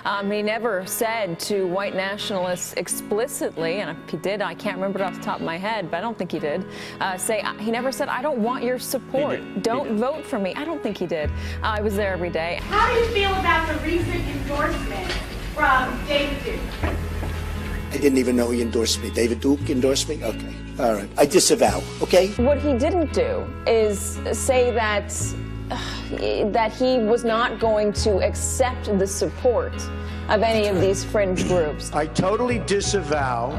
He never said to white nationalists explicitly, and if he did, I can't remember it off the top of my head, but I don't think he did, he never said, I don't want your support. Don't vote for me. I don't think he did. I was there every day. How do you feel about the recent endorsement from David Duke? I didn't even know he endorsed me. David Duke endorsed me? Okay. All right. I disavow, okay? What he didn't do is say that he was not going to accept the support of any of these fringe groups. I totally disavow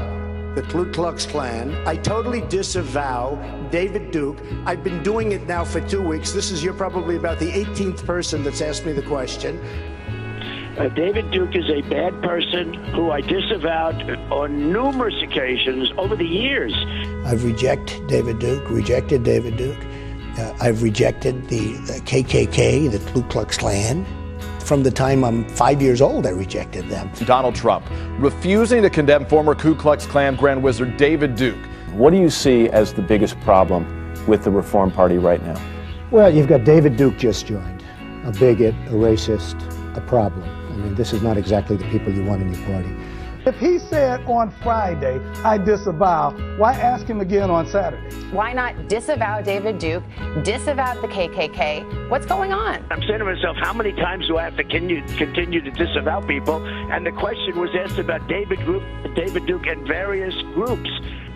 the Ku Klux Klan. I totally disavow David Duke. I've been doing it now for 2 weeks. You're probably about the 18th person that's asked me the question. David Duke is a bad person who I disavowed on numerous occasions over the years. I've rejected David Duke. I've rejected the KKK, the Ku Klux Klan. From the time I'm 5 years old, I rejected them. Donald Trump refusing to condemn former Ku Klux Klan Grand Wizard David Duke. What do you see as the biggest problem with the Reform Party right now? Well, you've got David Duke just joined, a bigot, a racist, a problem. I mean, this is not exactly the people you want in your party. If he said on Friday, I disavow, why ask him again on Saturday? Why not disavow David Duke, disavow the KKK? What's going on? I'm saying to myself, how many times do I have to continue to disavow people? And the question was asked about David Duke and various groups.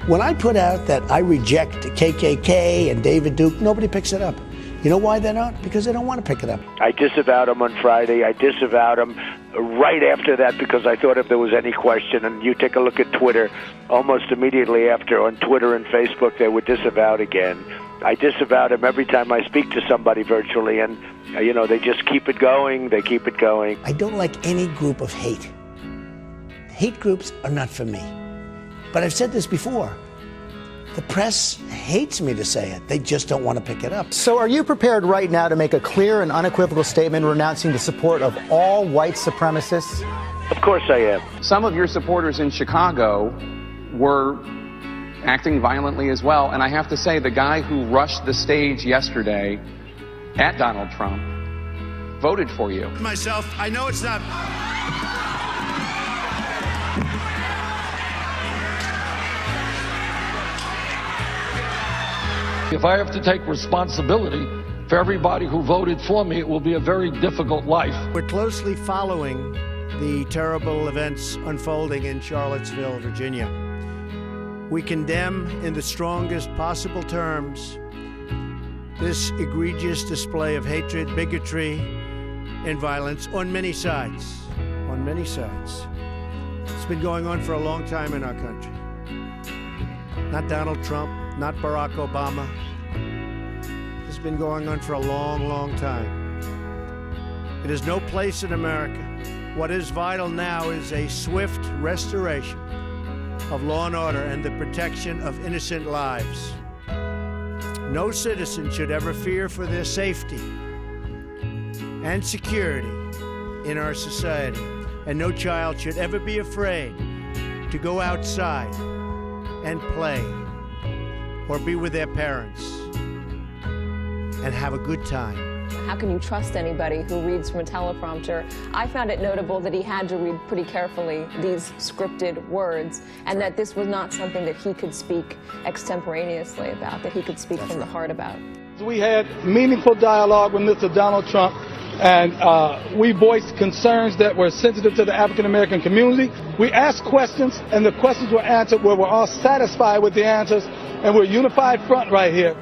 When I put out that I reject KKK and David Duke, nobody picks it up. You know why they're not? Because they don't want to pick it up. I disavowed him on Friday. I disavowed him right after that because I thought if there was any question, and you take a look at Twitter, almost immediately after on Twitter and Facebook, they were disavowed again. I disavowed him every time I speak to somebody virtually, and, they just keep it going. They keep it going. I don't like any group of hate. Hate groups are not for me. But I've said this before. The press hates me to say it. They just don't want to pick it up. So are you prepared right now to make a clear and unequivocal statement renouncing the support of all white supremacists? Of course I am. Some of your supporters in Chicago were acting violently as well. And I have to say, the guy who rushed the stage yesterday at Donald Trump voted for you. Myself, I know it's not... If I have to take responsibility for everybody who voted for me, it will be a very difficult life. We're closely following the terrible events unfolding in Charlottesville, Virginia. We condemn in the strongest possible terms this egregious display of hatred, bigotry, and violence on many sides. On many sides. It's been going on for a long time in our country. Not Donald Trump, not Barack Obama. It's been going on for a long, long time. It has no place in America. What is vital now is a swift restoration of law and order and the protection of innocent lives. No citizen should ever fear for their safety and security in our society. And no child should ever be afraid to go outside and play or be with their parents and have a good time. How can you trust anybody who reads from a teleprompter? I found it notable that he had to read pretty carefully these scripted words, and that this was not something that he could speak extemporaneously about, that he could speak from the heart about. We had meaningful dialogue with Mr. Donald Trump, and we voiced concerns that were sensitive to the African-American community. We asked questions, and the questions were answered where we're all satisfied with the answers, and we're a unified front right here.